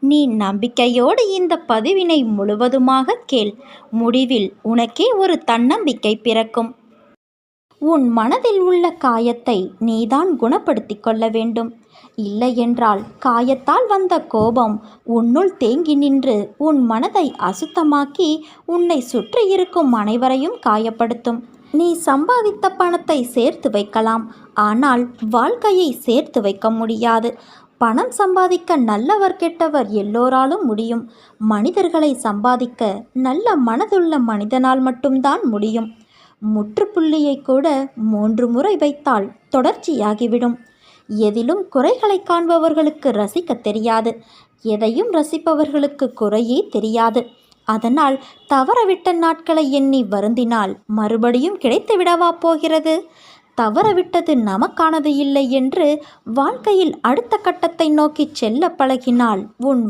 நீ நம்பிக்கையோடு இந்த பதிவினை முழுவதுமாக கேள். முடிவில் உனக்கே ஒரு தன்னம்பிக்கை பிறக்கும். உன் மனதில் உள்ள காயத்தை நீதான் குணப்படுத்தி கொள்ள வேண்டும். இல்லையென்றால் காயத்தால் வந்த கோபம் உன்னுள் தேங்கி நின்று உன் மனதை அசுத்தமாக்கி உன்னை சுற்றி இருக்கும் அனைவரையும் காயப்படுத்தும். நீ சம்பாதித்த பணத்தை சேர்த்து வைக்கலாம், ஆனால் வாழ்க்கையை சேர்த்து வைக்க முடியாது. பணம் சம்பாதிக்க நல்லவர் கெட்டவர் எல்லோராலும் முடியும். மனிதர்களை சம்பாதிக்க நல்ல மனதுள்ள மனிதனால் மட்டும்தான் முடியும். முற்றுப்புள்ளியை கூட 3 முறை வைத்தால் தொடர்ச்சியாகிவிடும். எதிலும் குறைகளை காண்பவர்களுக்கு ரசிக்க தெரியாது, எதையும் ரசிப்பவர்களுக்கு குறையே தெரியாது. அதனால் தவறவிட்ட நாட்களை எண்ணி வருந்தினால் மறுபடியும் கிடைத்து விடவா போகிறது? தவறவிட்டது நமக்கானது இல்லை என்று வாழ்க்கையில் அடுத்த கட்டத்தை நோக்கி செல்ல பழகினால் உன்